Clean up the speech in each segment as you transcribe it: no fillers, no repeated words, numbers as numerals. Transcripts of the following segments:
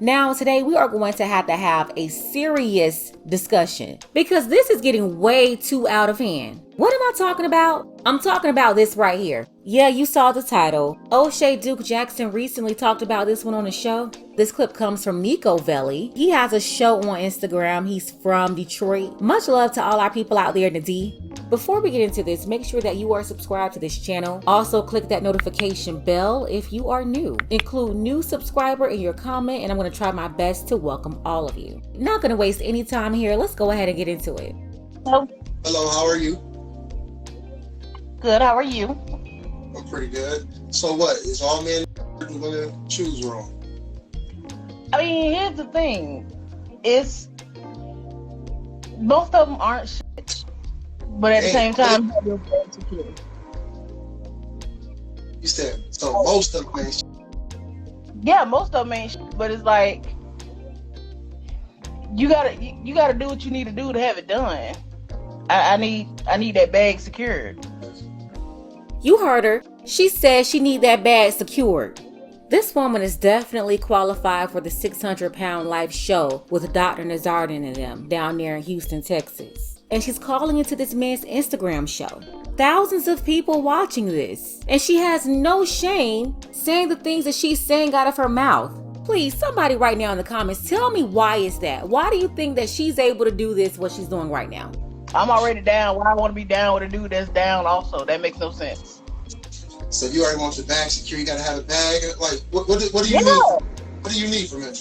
Now, today we are going to have a serious discussion because this is getting way too out of hand. What am I talking about? I'm talking about this right here. Yeah, you saw the title. O'Shea Duke Jackson recently talked about this one on the show. This clip comes from Nico Velli. He has a show on Instagram. He's from Detroit. Much love to all our people out there in the D. Before we get into this, make sure that you are subscribed to this channel. Also, click that notification bell if you are new. Include new subscriber in your comment, and I'm going to try my best to welcome all of you. Not going to waste any time here. Let's go ahead and get into it. Hello. Hello, how are you? Good, how are you? I'm pretty good. So what, is all men going to choose wrong? I mean, here's the thing. It's most of them aren't shit, but at the same time, they're very secure. You said, so most of them ain't shit. Yeah, most of them ain't shit, but it's like you gotta do what you need to do to have it done. I need that bag secured. You heard her. She said she need that bag secured. This woman is definitely qualified for the 600-pound life show with Dr. Nazardin and them down there in Houston, Texas. And she's calling into this man's Instagram show. Thousands of people watching this. And she has no shame saying the things that she's saying out of her mouth. Please, somebody right now in the comments, tell me why is that? Why do you think that she's able to do this, what she's doing right now? I'm already down. Why I want to be down with a dude that's down also? That makes no sense. So you already want your bag secure, you got to have a bag? Like, what do you need? What do you need from him?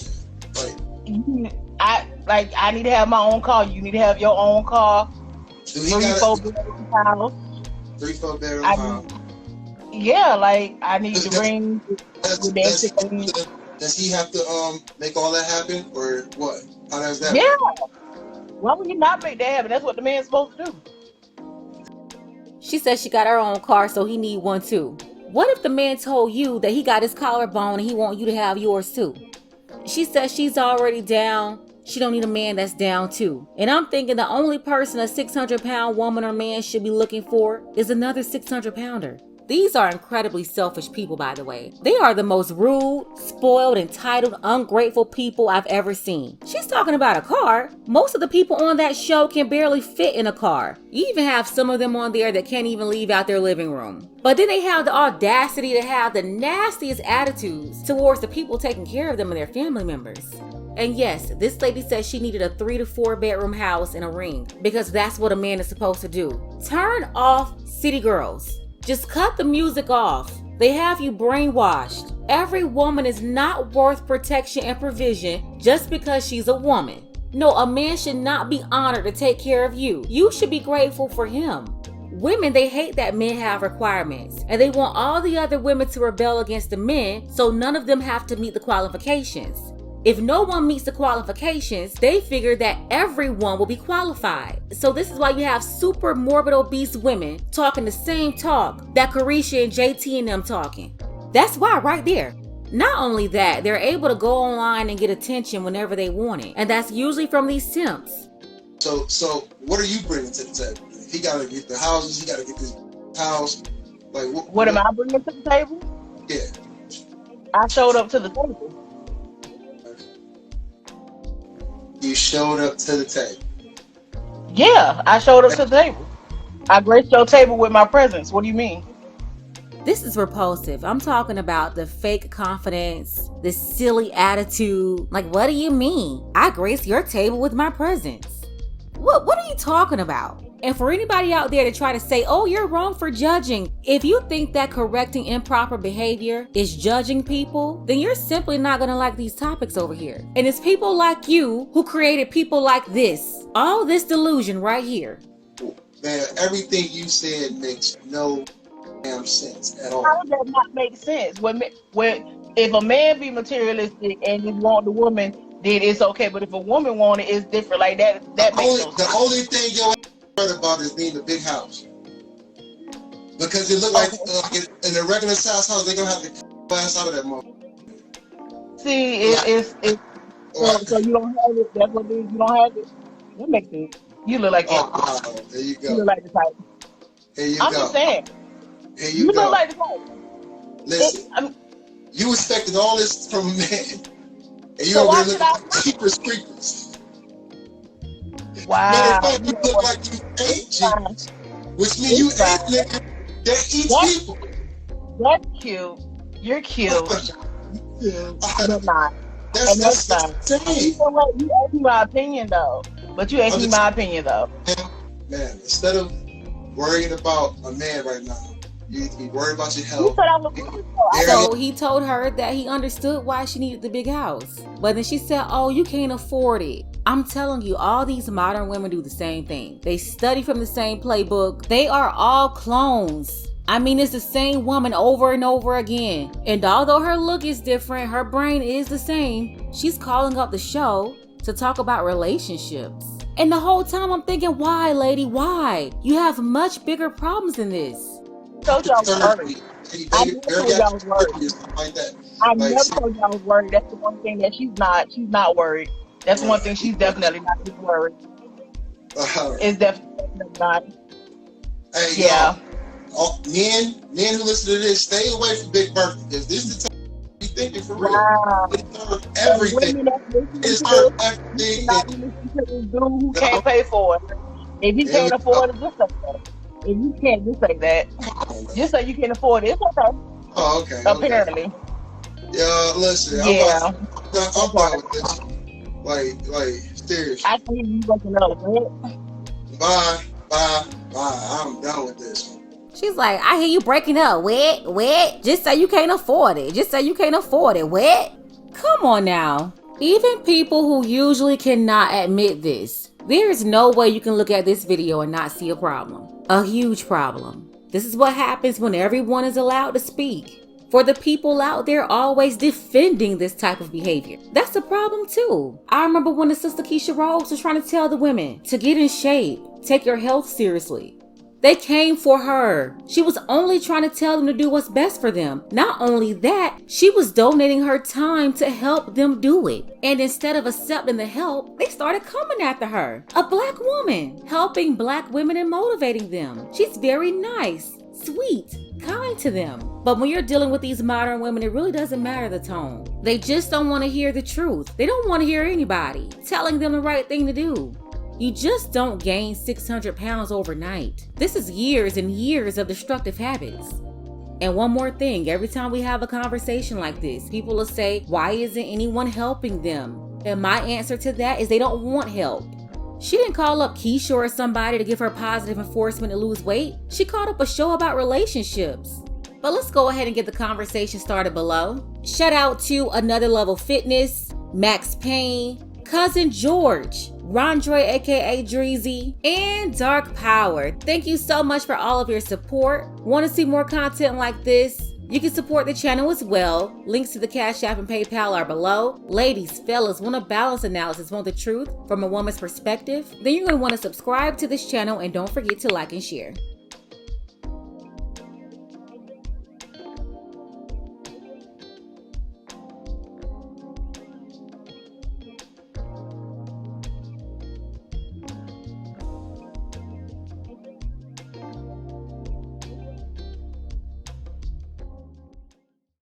I need to have my own car. You need to have your own car. Do he got 3-4 bedroom house? 3-4 bedroom house? Yeah, like I need to bring. Does he have to make all that happen, or what? How does that? Yeah. Why would you not make that happen? That's what the man's supposed to do. She says she got her own car, so he need one too. What if the man told you that he got his collarbone and he want you to have yours too? She says she's already down. She don't need a man that's down too. And I'm thinking the only person a 600-pound woman or man should be looking for is another 600-pounder. These are incredibly selfish people, by the way. They are the most rude, spoiled, entitled, ungrateful people I've ever seen. She's talking about a car. Most of the people on that show can barely fit in a car. You even have some of them on there that can't even leave out their living room. But then they have the audacity to have the nastiest attitudes towards the people taking care of them and their family members. And yes, this lady says she needed a 3-4 bedroom house and a ring because that's what a man is supposed to do. Turn off city girls. Just cut the music off. They have you brainwashed. Every woman is not worth protection and provision just because she's a woman. No, a man should not be honored to take care of you. You should be grateful for him. Women, they hate that men have requirements, and they want all the other women to rebel against the men so none of them have to meet the qualifications. If no one meets the qualifications, they figure that everyone will be qualified. So this is why you have super morbid obese women talking the same talk that Carisha and JT and them talking. That's why right there. Not only that, they're able to go online and get attention whenever they want it. And that's usually from these simps. So what are you bringing to the table? He got to get the houses, he got to get this house. Like what am I bringing to the table? Yeah. I showed up to the table. You showed up to the table. Yeah, I showed up to the table. I graced your table with my presence. What do you mean? This is repulsive. I'm talking about the fake confidence, the silly attitude. Like, what do you mean? I graced your table with my presence. What are you talking about? And for anybody out there to try to say, oh, you're wrong for judging. If you think that correcting improper behavior is judging people, then you're simply not going to like these topics over here. And it's people like you who created people like this. All this delusion right here. Man, everything you said makes no damn sense at all. How does that not make sense? When if a man be materialistic and you want the woman, then it's okay. But if a woman want it, it's different. Like that makes no sense. The only thing you're heard about is needing a big house. Because it looked like in a regular size house, they're gonna have to glass out of that motherfucker. See, it's so you don't have it. That's what it is. You don't have it. That makes sense. You look like that. There you go. You look like the type. Here you I'm go. just saying. Here you go. Look like the type. Listen, you expected all this from a man, and you So over why there should looking I? like Jeepers Creepers. Matter Wow. of fact, You you know look what? like you ate It's fine. Jeepers, which means you It's ate fine. nigga that eats That's people. that's cute. You're cute. Cute, but not. And that's That's fine. You insane. know what? You asked me my opinion though. But you asked I'm me just my opinion though. man, instead of worrying about a man right now, you need to be worried about your You health. said I was good though. So he told her that he understood why she needed the big house. But then she said, oh, you can't afford it. I'm telling you, all these modern women do the same thing. They study from the same playbook. They are all clones. I mean, it's the same woman over and over again. And although her look is different, her brain is the same. She's calling up the show to talk about relationships. And the whole time I'm thinking, why, lady, why? You have much bigger problems than this. Told you I was worried. I never told you I was worried. Like that. I Like, never told you I was worried. That's the one thing that she's not worried. That's the one thing she's definitely not just worried. It's definitely not. Hey, Yeah. Men who listen to this, stay away from Big Bertha, because this is the time to be thinking for real. Wow. It's hurt everything. Women that's listening It's to hurt this, everything. you not be listening to this dude who can't pay for it. If you can't afford it, just say that. If you can't, just say that. Just say you can't afford it. It's okay. Oh, okay. Apparently. Yeah, listen. Yeah. I'm fine with this. Like, seriously. I think you waking up, right? Bye. I'm done with this. She's like, I hear you breaking up. What? Just say you can't afford it. Just say you can't afford it. What? Come on now. Even people who usually cannot admit this, there is no way you can look at this video and not see a problem. A huge problem. This is what happens when everyone is allowed to speak. For the people out there always defending this type of behavior. That's a problem too. I remember when the sister Keisha Rose was trying to tell the women to get in shape, take your health seriously. They came for her. She was only trying to tell them to do what's best for them. Not only that, she was donating her time to help them do it. And instead of accepting the help, they started coming after her. A black woman, helping black women and motivating them. She's very nice, sweet, kind to them. But when you're dealing with these modern women, it really doesn't matter the tone. They just don't want to hear the truth. They don't want to hear anybody telling them the right thing to do. You just don't gain 600 pounds overnight. This is years and years of destructive habits. And one more thing, every time we have a conversation like this, people will say, why isn't anyone helping them? And my answer to that is they don't want help. She didn't call up Keisha or somebody to give her positive enforcement to lose weight. She called up a show about relationships. But let's go ahead and get the conversation started below. Shout out to Another Level Fitness, Max Payne, Cousin George, Rondre aka Dreezy, and Dark Power. Thank you so much for all of your support. Want to see more content like this? You can support the channel as well. Links to the Cash App and PayPal are below. Ladies, fellas, want a balanced analysis, want the truth from a woman's perspective? Then you're going to want to subscribe to this channel and don't forget to like and share.